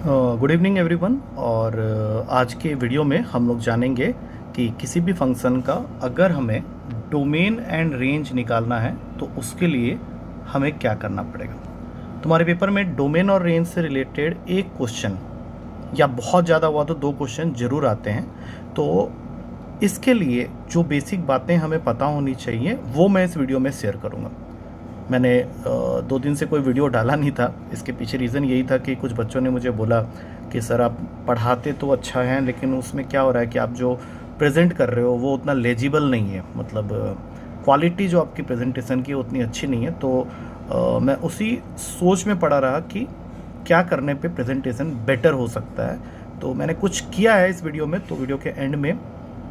Good evening everyone. और आज के वीडियो में हम लोग जानेंगे कि किसी भी फंक्शन का अगर हमें डोमेन एंड रेंज निकालना है तो उसके लिए हमें क्या करना पड़ेगा। तुम्हारे पेपर में डोमेन और रेंज से रिलेटेड एक क्वेश्चन या बहुत ज़्यादा हुआ तो दो क्वेश्चन ज़रूर आते हैं। तो इसके लिए जो बेसिक बातें हमें पता होनी चाहिए वो मैं इस वीडियो में शेयर करूँगा। मैंने 2 दिन से कोई वीडियो डाला नहीं था। इसके पीछे रीज़न यही था कि कुछ बच्चों ने मुझे बोला कि सर आप पढ़ाते तो अच्छा हैं लेकिन उसमें क्या हो रहा है कि आप जो प्रेजेंट कर रहे हो वो उतना लेजिबल नहीं है, मतलब क्वालिटी जो आपकी प्रेजेंटेशन की उतनी अच्छी नहीं है। तो मैं उसी सोच में पड़ा रहा कि क्या करने पे प्रेजेंटेशन बेटर हो सकता है। तो मैंने कुछ किया है इस वीडियो में। तो वीडियो के एंड में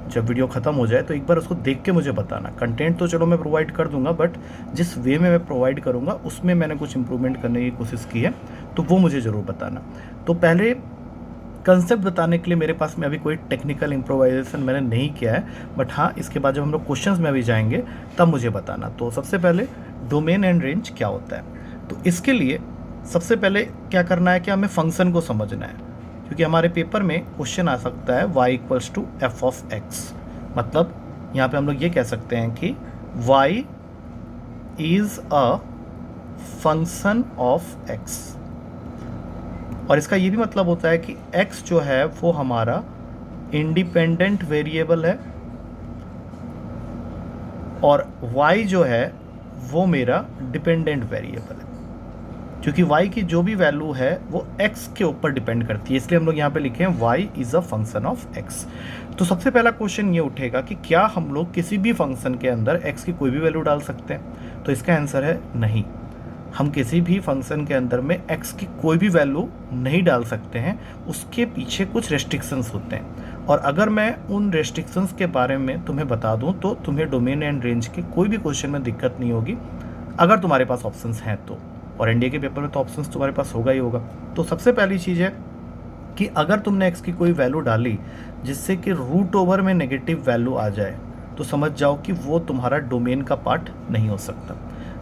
जब वीडियो ख़त्म हो जाए तो एक बार उसको देख के मुझे बताना। कंटेंट तो चलो मैं प्रोवाइड कर दूंगा, बट जिस वे में मैं प्रोवाइड करूंगा उसमें मैंने कुछ इंप्रूवमेंट करने की कोशिश की है, तो वो मुझे ज़रूर बताना। तो पहले कंसेप्ट बताने के लिए मेरे पास में अभी कोई टेक्निकल इम्प्रोवाइजेशन मैंने नहीं किया है, बट हाँ इसके बाद जब हम लोग क्वेश्चंस में अभी जाएंगे तब मुझे बताना। तो सबसे पहले डोमेन एंड रेंज क्या होता है, तो इसके लिए सबसे पहले क्या करना है कि हमें फंक्शन को समझना है, क्योंकि हमारे पेपर में क्वेश्चन आ सकता है y equals to f of x. मतलब यहाँ पे हम लोग ये कह सकते हैं कि y is a function of x, और इसका ये भी मतलब होता है कि x जो है वो हमारा इंडिपेंडेंट वेरिएबल है और y जो है वो मेरा डिपेंडेंट वेरिएबल है, क्योंकि y की जो भी वैल्यू है वो x के ऊपर डिपेंड करती है। इसलिए हम लोग यहाँ पे लिखे हैं y is a function of x। तो सबसे पहला क्वेश्चन ये उठेगा कि क्या हम लोग किसी भी फंक्शन के अंदर x की कोई भी वैल्यू डाल सकते हैं, तो इसका आंसर है नहीं। हम किसी भी फंक्शन के अंदर में x की कोई भी वैल्यू नहीं डाल सकते हैं, उसके पीछे कुछ रेस्ट्रिक्शंस होते हैं। और अगर मैं उन रेस्ट्रिक्शंस के बारे में तुम्हें बता दूं तो तुम्हें डोमेन एंड रेंज के कोई भी क्वेश्चन में दिक्कत नहीं होगी, अगर तुम्हारे पास ऑप्शंस हैं तो। और एनडीए के पेपर में तो ऑप्शंस तुम्हारे पास होगा ही होगा। तो सबसे पहली चीज़ है कि अगर तुमने x की कोई वैल्यू डाली जिससे कि रूट ओवर में नेगेटिव वैल्यू आ जाए, तो समझ जाओ कि वो तुम्हारा डोमेन का पार्ट नहीं हो सकता।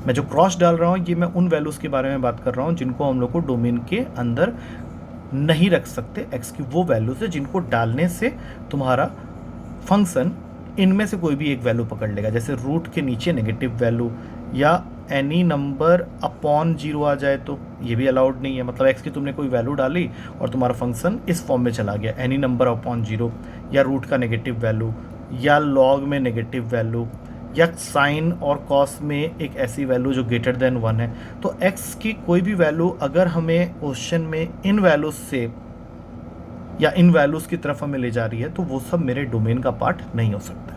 मैं जो क्रॉस डाल रहा हूँ ये मैं उन वैल्यूज़ के बारे में बात कर रहा हूँ जिनको हम लोग को डोमेन के अंदर नहीं रख सकते। x की वो वैल्यूज़ है जिनको डालने से तुम्हारा फंक्शन इनमें से कोई भी एक वैल्यू पकड़ लेगा, जैसे रूट के नीचे नेगेटिव वैल्यू या एनी नंबर अपॉन 0 आ जाए तो ये भी अलाउड नहीं है। मतलब x की तुमने कोई वैल्यू डाली और तुम्हारा फंक्शन इस फॉर्म में चला गया, एनी नंबर अपॉन 0 या रूट का नेगेटिव वैल्यू या लॉग में नेगेटिव वैल्यू या साइन और कॉस में एक ऐसी वैल्यू जो ग्रेटर देन 1 है। तो x की कोई भी वैल्यू अगर हमें क्वेश्चन में इन वैल्यूज से या इन वैल्यूज़ की तरफ हमें ले जा रही है तो वो सब मेरे डोमेन का पार्ट नहीं हो सकता।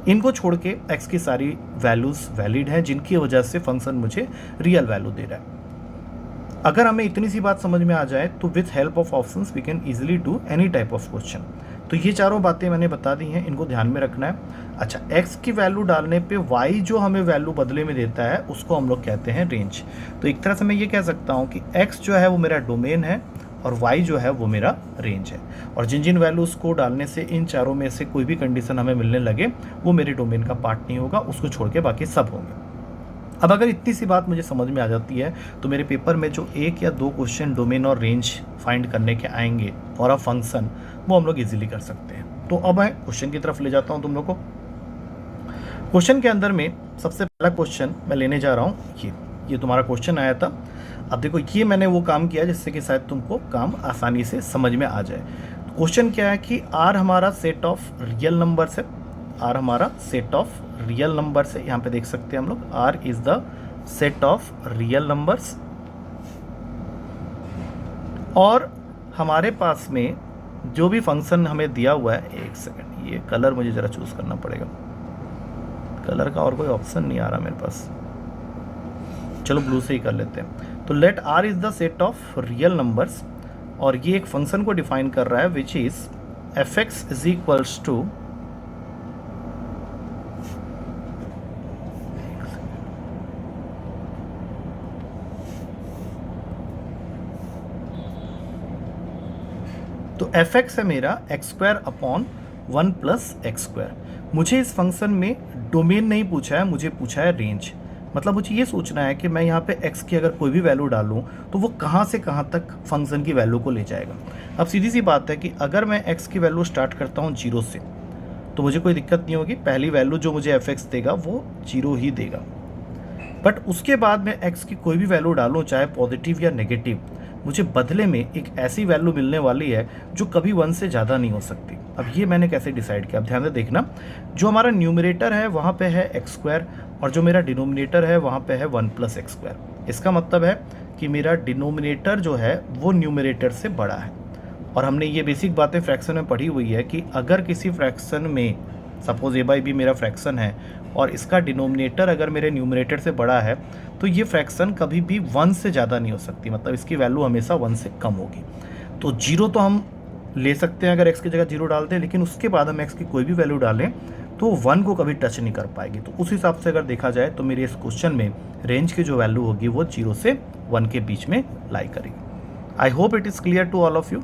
इनको छोड़ के x की सारी वैल्यूज़ वैलिड हैं जिनकी वजह से फंक्शन मुझे रियल वैल्यू दे रहा है। अगर हमें इतनी सी बात समझ में आ जाए तो with help of options we can easily do any type of question. तो ये चारों बातें मैंने बता दी हैं, इनको ध्यान में रखना है। अच्छा, x की वैल्यू डालने पे y जो हमें वैल्यू बदले में देता है उसको हम लोग कहते हैं रेंज। तो एक तरह से मैं ये कह सकता हूँ कि x जो है वो मेरा डोमेन है और y जो है वो मेरा रेंज है, और जिन जिन वैल्यूज़ को डालने से इन चारों में से कोई भी कंडीशन हमें मिलने लगे वो मेरे डोमेन का पार्ट नहीं होगा, उसको छोड़ के बाकी सब होंगे। अब अगर इतनी सी बात मुझे समझ में आ जाती है तो मेरे पेपर में जो एक या दो क्वेश्चन डोमेन और रेंज फाइंड करने के आएंगे फॉर अ फंक्शन, वो हम लोग इजीली कर सकते हैं। तो अब मैं क्वेश्चन की तरफ ले जाता हूँ तुम लोग को। क्वेश्चन के अंदर में सबसे पहला क्वेश्चन मैं लेने जा रहा हूँ, ये तुम्हारा क्वेश्चन आया था। अब देखो ये मैंने वो काम किया जिससे कि शायद तुमको काम आसानी से समझ में आ जाए। तो क्वेश्चन क्या है कि R हमारा सेट ऑफ रियल नंबर्स है, R हमारा सेट ऑफ रियल नंबर्स है। यहाँ पे देख सकते हैं हम लोग R is the set of real numbers, और हमारे पास में जो भी फंक्शन हमें दिया हुआ है, एक सेकंड ये कलर मुझे ज़रा चूज़ करना पड़ेगा, कलर का और कोई ऑप्शन नहीं आ रहा मेरे पास, चलो ब्लू से ही कर लेते हैं। तो let R is the set of real numbers, और ये एक फंक्शन को डिफाइन कर रहा है which is f x is equals to तो एफ एक्स है मेरा x square upon 1 plus x square. मुझे इस फंक्शन में डोमेन नहीं पूछा है, मुझे पूछा है रेंज। मतलब मुझे ये सोचना है कि मैं यहाँ पे x की अगर कोई भी वैल्यू डालूँ तो वो कहाँ से कहाँ तक फंक्शन की वैल्यू को ले जाएगा। अब सीधी सी बात है कि अगर मैं x की वैल्यू स्टार्ट करता हूँ 0 से तो मुझे कोई दिक्कत नहीं होगी, पहली वैल्यू जो मुझे fx देगा वो 0 ही देगा। बट उसके बाद मैं x की कोई भी वैल्यू डालूँ चाहे पॉजिटिव या नेगेटिव, मुझे बदले में एक ऐसी वैल्यू मिलने वाली है जो कभी 1 से ज़्यादा नहीं हो सकती। अब ये मैंने कैसे डिसाइड किया, अब ध्यान से देखना, जो हमारा न्यूमरेटर है वहाँ पे है एक्स स्क्वायर और जो मेरा डिनोमिनेटर है वहाँ पे है 1 + एक्स स्क्वायर। इसका मतलब है कि मेरा डिनोमिनेटर जो है वो न्यूमरेटर से बड़ा है। और हमने ये बेसिक बातें फ्रैक्शन में पढ़ी हुई है कि अगर किसी फ्रैक्शन में सपोज a/b मेरा फ्रैक्शन है और इसका डिनोमिनेटर अगर मेरे न्यूमरेटर से बड़ा है तो ये फ्रैक्शन कभी भी 1 से ज़्यादा नहीं हो सकती, मतलब इसकी वैल्यू हमेशा 1 से कम होगी। तो 0 तो हम ले सकते हैं अगर x की जगह 0 डालते हैं, लेकिन उसके बाद हम x की कोई भी वैल्यू डालें तो 1 को कभी टच नहीं कर पाएगी। तो उस हिसाब से अगर देखा जाए तो मेरे इस क्वेश्चन में रेंज की जो वैल्यू होगी वो 0 से 1 के बीच में लाई करेगी। I hope it is clear to all of you.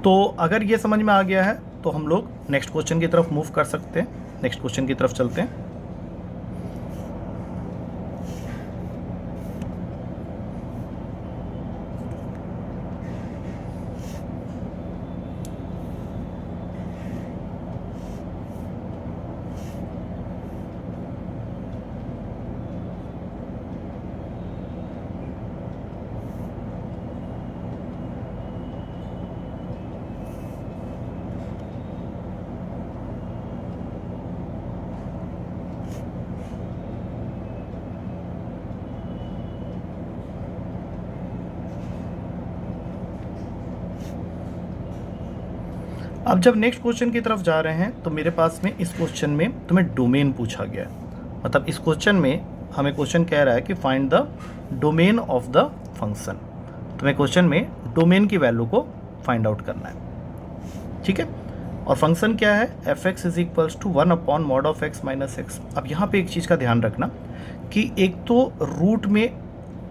तो अगर ये समझ में आ गया है तो हम लोग नेक्स्ट क्वेश्चन की तरफ मूव कर सकते हैं, नेक्स्ट क्वेश्चन की तरफ चलते हैं। अब जब नेक्स्ट क्वेश्चन की तरफ जा रहे हैं तो मेरे पास में इस क्वेश्चन में तुम्हें डोमेन पूछा गया है। मतलब इस क्वेश्चन में हमें क्वेश्चन कह रहा है कि find the domain of the function. तुम्हें क्वेश्चन में डोमेन की वैल्यू को फाइंड आउट करना है, ठीक है। और फंक्शन क्या है, f(x) = 1/mod (x - x)। अब यहाँ पे एक चीज़ का ध्यान रखना कि एक तो रूट में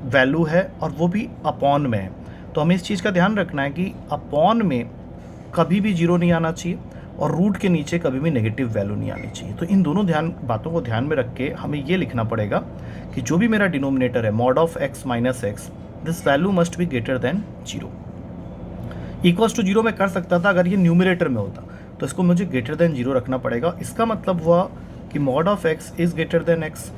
वैल्यू है और वो भी अपॉन में है, तो हमें इस चीज़ का ध्यान रखना है कि अपॉन में कभी भी 0 नहीं आना चाहिए और रूट के नीचे कभी भी नेगेटिव वैल्यू नहीं आनी चाहिए। तो इन दोनों बातों को ध्यान में रख के हमें ये लिखना पड़ेगा कि जो भी मेरा डिनोमिनेटर है mod (x - x), this value must be greater than 0। Equals to 0 मैं कर सकता था अगर ये न्यूमरेटर में होता, तो इसको मुझे ग्रेटर देन 0 रखना पड़ेगा। इसका मतलब हुआ कि mod (x) is greater than x।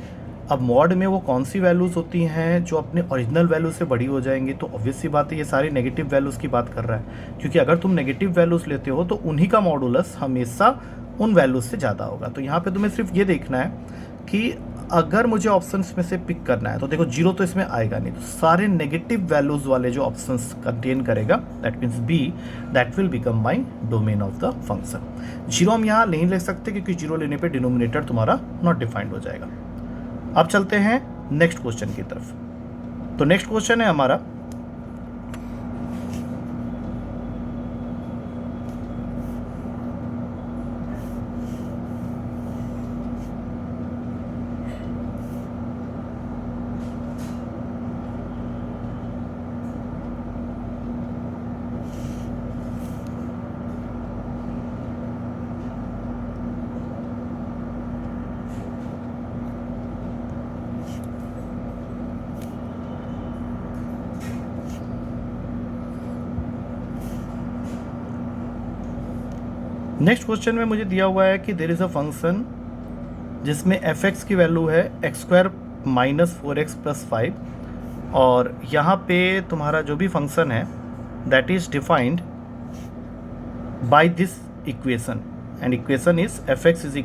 अब मॉड में वो कौन सी वैल्यूज़ होती हैं जो अपने ओरिजिनल वैल्यू से बड़ी हो जाएंगी, तो ऑब्वियस सी बात है ये सारी नेगेटिव वैल्यूज़ की बात कर रहा है, क्योंकि अगर तुम नेगेटिव वैल्यूज़ लेते हो तो उन्हीं का मॉडुलस हमेशा उन वैल्यूज़ से ज़्यादा होगा। तो यहाँ पे तुम्हें सिर्फ ये देखना है कि अगर मुझे ऑप्शंस में से पिक करना है तो देखो 0 तो इसमें आएगा नहीं, तो सारे नेगेटिव वैल्यूज़ वाले जो ऑप्शंस कंटेन करेगा that means B, that will become my domain of the function. 0 हम यहाँ नहीं ले सकते क्योंकि 0 लेने पे डिनोमिनेटर तुम्हारा नॉट डिफाइंड हो जाएगा। अब चलते हैं नेक्स्ट क्वेश्चन की तरफ। तो नेक्स्ट क्वेश्चन है हमारा नेक्स्ट क्वेश्चन में मुझे दिया हुआ है कि देयर इज़ अ फंक्शन जिसमें f(x) की वैल्यू है x² - 4x + 5 और यहाँ पे तुम्हारा जो भी फंक्शन है that is defined by this equation and equation is f(x) =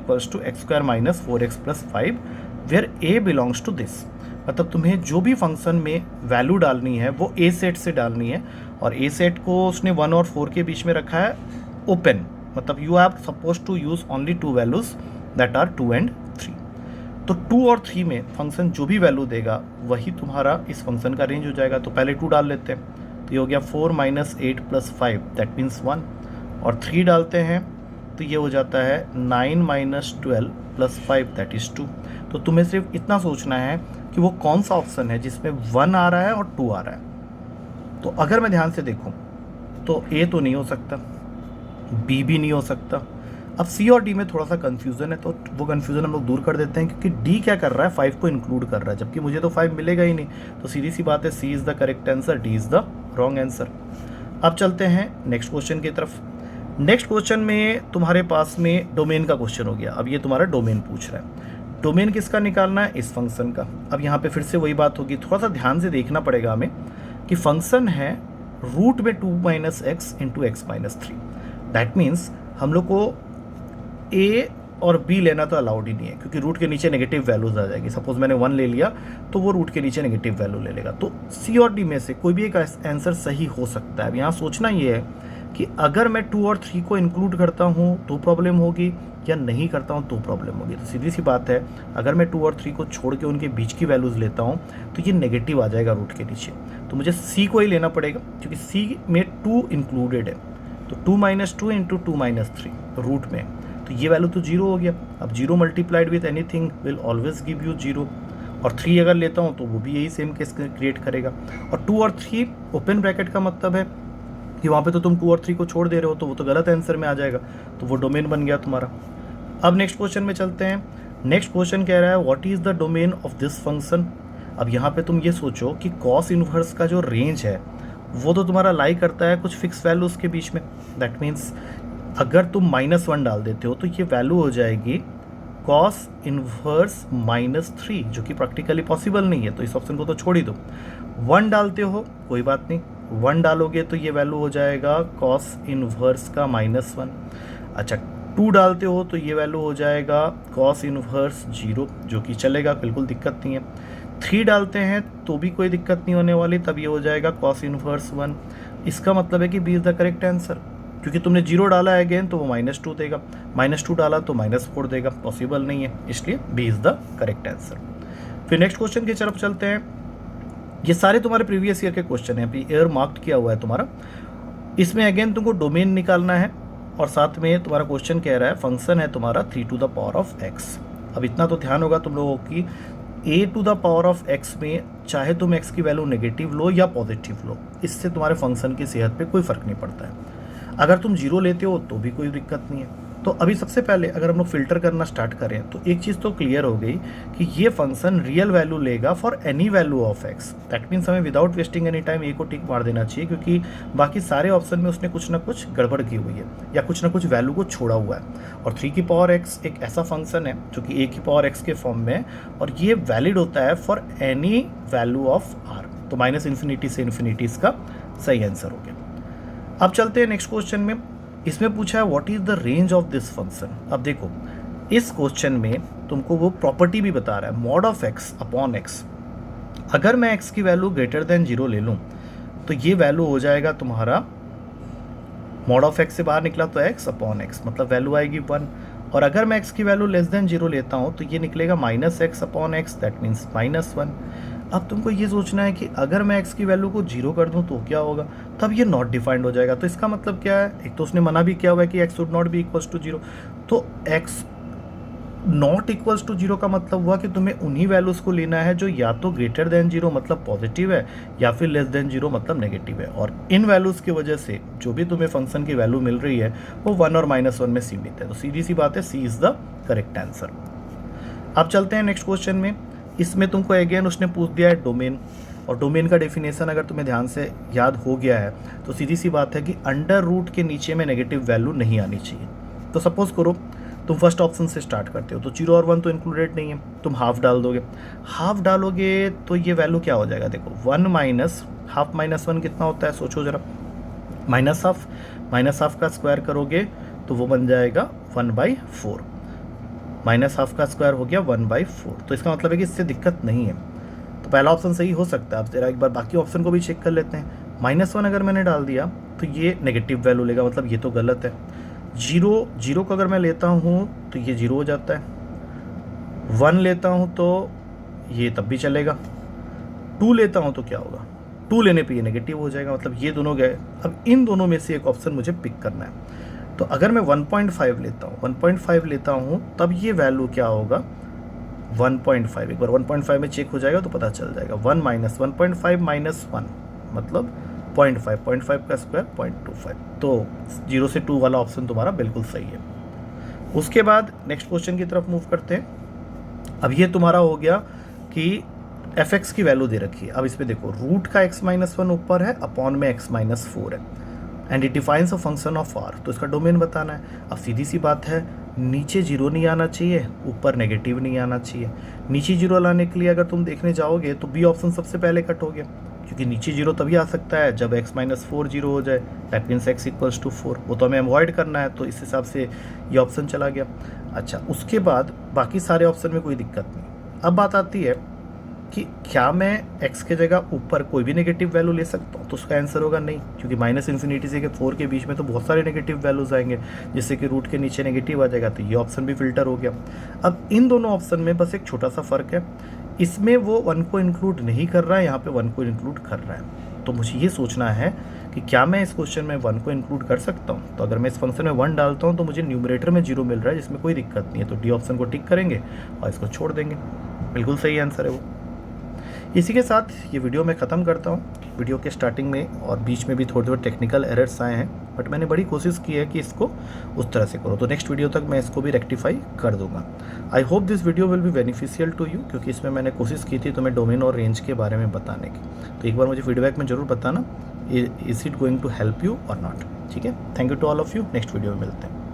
x² - 4x + 5 where a belongs to this. मतलब तुम्हें जो भी फंक्शन में वैल्यू डालनी है वो a सेट से डालनी है और a सेट को उसने 1 और 4 के बीच में रखा है ओपन, मतलब you have suppose to use only 2 values that are 2 and 3। तो 2 और 3 में फंक्शन जो भी वैल्यू देगा वही तुम्हारा इस फंक्शन का रेंज हो जाएगा। तो पहले 2 डाल लेते हैं, तो ये हो गया 4 - 8 + 5 दैट मीन्स 1, और 3 डालते हैं तो ये हो जाता है 9 - 12 + 5 दैट इज़ 2। तो तुम्हें सिर्फ इतना सोचना है कि वो कौन सा ऑप्शन है जिसमें 1 आ रहा है और 2 आ रहा है। तो अगर मैं ध्यान से देखूँ तो A तो नहीं हो सकता, B भी नहीं हो सकता, अब सी और डी में थोड़ा सा कन्फ्यूज़न है, तो वो कन्फ्यूज़न हम लोग दूर कर देते हैं, क्योंकि डी क्या कर रहा है, 5 को इंक्लूड कर रहा है, जबकि मुझे तो 5 मिलेगा ही नहीं। तो सीधी सी बात है, C is the correct answer, D is the wrong answer. अब चलते हैं नेक्स्ट क्वेश्चन की तरफ। नेक्स्ट क्वेश्चन में तुम्हारे पास में डोमेन का क्वेश्चन हो गया। अब ये तुम्हारा डोमेन पूछ रहा है, डोमेन किसका निकालना है, इस फंक्शन का। अब यहाँ पे फिर से वही बात होगी, थोड़ा सा ध्यान से देखना पड़ेगा हमें कि फंक्शन है रूट में 2 minus x into x minus 3। That means हम लोग को ए और बी लेना तो अलाउड ही नहीं है, क्योंकि रूट के नीचे नेगेटिव वैल्यूज आ जाएगी। सपोज मैंने 1 ले लिया तो वो रूट के नीचे नेगेटिव वैल्यू ले लेगा। तो सी और डी में से कोई भी एक आंसर सही हो सकता है। अब यहाँ सोचना ये है कि अगर मैं 2 और 3 को इंक्लूड करता हूँ तो प्रॉब्लम होगी, या नहीं करता हूँ तो प्रॉब्लम होगी। तो सीधी सी बात है, अगर मैं 2 और 3 को छोड़ के उनके बीच की वैल्यूज़ लेता हूँ तो ये नेगेटिव आ जाएगा रूट के नीचे। तो मुझे सी को ही लेना पड़ेगा, क्योंकि सी में 2 इंक्लूडेड है। तो 2 माइनस 2 इंटू 2 माइनस 3 रूट में, तो ये वैल्यू तो 0 हो गया। अब 0 multiplied with anything will always give you 0। और 3 अगर लेता हूँ तो वो भी यही सेम केस क्रिएट करेगा। और 2 और 3 ओपन ब्रैकेट का मतलब है कि वहाँ पे तो तुम 2 और 3 को छोड़ दे रहे हो, तो वो तो गलत आंसर में आ जाएगा, तो वो डोमेन बन गया तुम्हारा। अब नेक्स्ट क्वेश्चन में चलते हैं। नेक्स्ट क्वेश्चन कह रहा है what is the domain of this function. अब यहाँ पे तुम ये सोचो कि कॉस इनवर्स का जो रेंज है वो तो तुम्हारा लाई करता है कुछ फिक्स वैल्यूज़ के बीच में। दैट मीन्स अगर तुम -1 डाल देते हो तो ये वैल्यू हो जाएगी कॉस इनवर्स -3, जो कि प्रैक्टिकली पॉसिबल नहीं है, तो इस ऑप्शन को तो छोड़ ही दो। 1 डालते हो कोई बात नहीं, 1 डालोगे तो ये वैल्यू हो जाएगा कॉस इनवर्स का -1। अच्छा, 2 डालते हो तो ये वैल्यू हो जाएगा कॉस इनवर्स 0, जो कि चलेगा, बिल्कुल दिक्कत नहीं है। 3 डालते हैं तो भी कोई दिक्कत नहीं होने वाली, तब ये हो जाएगा कॉस इनवर्स 1। इसका मतलब है कि B is the correct answer, क्योंकि तुमने 0 डाला है अगेन तो वो -2 देगा, -2 डाला तो -4 देगा, पॉसिबल नहीं है, इसलिए B is the correct answer. फिर नेक्स्ट क्वेश्चन की तरफ चलते हैं। ये सारे तुम्हारे प्रीवियस ईयर के क्वेश्चन हैं, अभी एयर मार्क्ड किया हुआ है तुम्हारा। इसमें अगेन तुमको डोमेन निकालना है, और साथ में तुम्हारा क्वेश्चन कह रहा है फंक्शन है तुम्हारा 3 to the power of x। अब इतना तो ध्यान होगा तुम लोगों की, a to the power of x में चाहे तुम x की वैल्यू नेगेटिव लो या पॉजिटिव लो, इससे तुम्हारे फंक्शन की सेहत पे कोई फ़र्क नहीं पड़ता है। अगर तुम 0 लेते हो तो भी कोई दिक्कत नहीं है। तो अभी सबसे पहले अगर हम लोग फिल्टर करना स्टार्ट करें तो एक चीज़ तो क्लियर हो गई कि ये फंक्शन रियल वैल्यू लेगा for any value of x। That means हमें विदाउट वेस्टिंग एनी टाइम ए को टिक मार देना चाहिए, क्योंकि बाकी सारे ऑप्शन में उसने कुछ ना कुछ गड़बड़ की हुई है या कुछ ना कुछ वैल्यू को छोड़ा हुआ है। और 3 की पावर x एक ऐसा फंक्शन है जो कि a की पावर x के फॉर्म में है, और ये वैलिड होता है for any value of r। तो -∞ से इन्फिनिटी इसका सही आंसर हो गया। अब चलते हैं नेक्स्ट क्वेश्चन में। इसमें पूछा है what is the range of this function. अब देखो, इस क्वेश्चन में तुमको वो प्रॉपर्टी भी बता रहा है, mod of x upon x। अगर मैं x की वैल्यू ग्रेटर देन 0 ले लूँ तो ये वैल्यू हो जाएगा तुम्हारा, मॉड ऑफ x से बाहर निकला तो x अपॉन x, मतलब वैल्यू आएगी 1। और अगर मैं x की वैल्यू लेस देन 0 लेता हूँ तो ये निकलेगा -x upon x, that means -1। अब तुमको ये सोचना है कि अगर मैं x की वैल्यू को 0 कर दूं तो क्या होगा, तब ये नॉट डिफाइंड हो जाएगा। तो इसका मतलब क्या है, एक तो उसने मना भी किया हुआ है कि x should not be equals to 0। तो x नॉट इक्वल्स टू 0 का मतलब हुआ कि तुम्हें उन्हीं वैल्यूज़ को लेना है जो या तो ग्रेटर देन 0 मतलब पॉजिटिव है, या फिर लेस देन 0 मतलब नेगेटिव है। और इन वैल्यूज़ की वजह से जो भी तुम्हें फंक्शन की वैल्यू मिल रही है वो 1 और -1 में सीमित है। तो सीधी सी बात है, C is the correct answer. अब चलते हैं नेक्स्ट क्वेश्चन में। इसमें तुमको अगेन उसने पूछ दिया है डोमेन, और डोमेन का डेफिनेशन अगर तुम्हें ध्यान से याद हो गया है तो सीधी सी बात है कि अंडर रूट के नीचे में नेगेटिव वैल्यू नहीं आनी चाहिए। तो सपोज करो तुम फर्स्ट ऑप्शन से स्टार्ट करते हो, तो 0 और 1 तो इंक्लूडेड नहीं है, तुम हाफ डाल दोगे। हाफ डालोगे तो ये वैल्यू क्या हो जाएगा, देखो 1 माइनस हाफ माइनस 1 कितना होता है, सोचो ज़रा, -हाफ का स्क्वायर करोगे तो वो बन जाएगा 1/4। -हाफ का स्क्वायर हो गया 1/4। तो इसका मतलब है कि इससे दिक्कत नहीं है, तो पहला ऑप्शन सही हो सकता है। अब जरा एक बार बाकी ऑप्शन को भी चेक कर लेते हैं। -1 अगर मैंने डाल दिया तो ये नेगेटिव वैल्यू लेगा, मतलब ये तो गलत है। 0 को अगर मैं लेता हूँ तो ये 0 हो जाता है। 1 लेता हूँ तो ये तब भी चलेगा। 2 लेता हूँ तो क्या होगा, 2 लेने पे ये नेगेटिव हो जाएगा, मतलब ये दोनों गए। अब इन दोनों में से एक ऑप्शन मुझे पिक करना है। तो अगर मैं 1.5 लेता हूँ तब ये वैल्यू क्या होगा, 1.5। एक बार 1.5 में चेक हो जाएगा तो पता चल जाएगा। 1 माइनस 1.5 माइनस 1 मतलब 0.5 का स्क्वायर 0.25। तो 0 से 2 वाला ऑप्शन तुम्हारा बिल्कुल सही है। उसके बाद नेक्स्ट क्वेश्चन की तरफ मूव करते हैं। अब ये तुम्हारा हो गया कि एफ एक्स की वैल्यू दे रखी है। अब इस पे देखो, रूट का x-1 ऊपर है, अपॉन में x-4 है, and it defines a function of r, तो इसका डोमेन बताना है। अब सीधी सी बात है, नीचे जीरो नहीं आना चाहिए, ऊपर नेगेटिव नहीं आना चाहिए। नीचे जीरो लाने के लिए अगर तुम देखने जाओगे तो बी ऑप्शन सबसे पहले कट हो गया, क्योंकि नीचे जीरो तभी आ सकता है जब x-4 जीरो हो जाए, that means x equals to 4, वो तो हमें अवॉइड करना है, तो इस हिसाब से ये ऑप्शन चला गया। अच्छा, उसके बाद बाकी सारे ऑप्शन में कोई दिक्कत नहीं। अब बात आती है कि क्या मैं x के जगह ऊपर कोई भी नेगेटिव वैल्यू ले सकता हूँ, तो उसका आंसर होगा नहीं, क्योंकि -∞ से 4 के बीच में तो बहुत सारे नेगेटिव वैल्यूज आएंगे, जिससे कि रूट के नीचे नेगेटिव आ जाएगा, तो ये ऑप्शन भी फिल्टर हो गया। अब इन दोनों ऑप्शन में बस एक छोटा सा फ़र्क है, इसमें वो 1 को इंक्लूड नहीं कर रहा है, यहाँ पे 1 को इंक्लूड कर रहा है। तो मुझे ये सोचना है कि क्या मैं इस क्वेश्चन में 1 को इंक्लूड कर सकता हूँ। तो अगर मैं इस फंक्शन में 1 डालता हूँ तो मुझे न्यूमरेटर में 0 मिल रहा है, जिसमें कोई दिक्कत नहीं है, तो डी ऑप्शन को टिक करेंगे और इसको छोड़ देंगे। बिल्कुल सही आंसर है वो। इसी के साथ ये वीडियो मैं ख़त्म करता हूँ। वीडियो के स्टार्टिंग में और बीच में भी थोड़े थोड़े टेक्निकल एरर्स आए हैं, बट मैंने बड़ी कोशिश की है कि इसको उस तरह से करो, तो नेक्स्ट वीडियो तक मैं इसको भी रेक्टिफाई कर दूंगा। I hope this video will be beneficial to you, क्योंकि इसमें मैंने कोशिश की थी तुम्हें डोमेन और रेंज के बारे में बताने की। तो एक बार मुझे फीडबैक में ज़रूर बताना, is it going to help you और नॉट। ठीक है, thank you to all of you. Next video में मिलते हैं।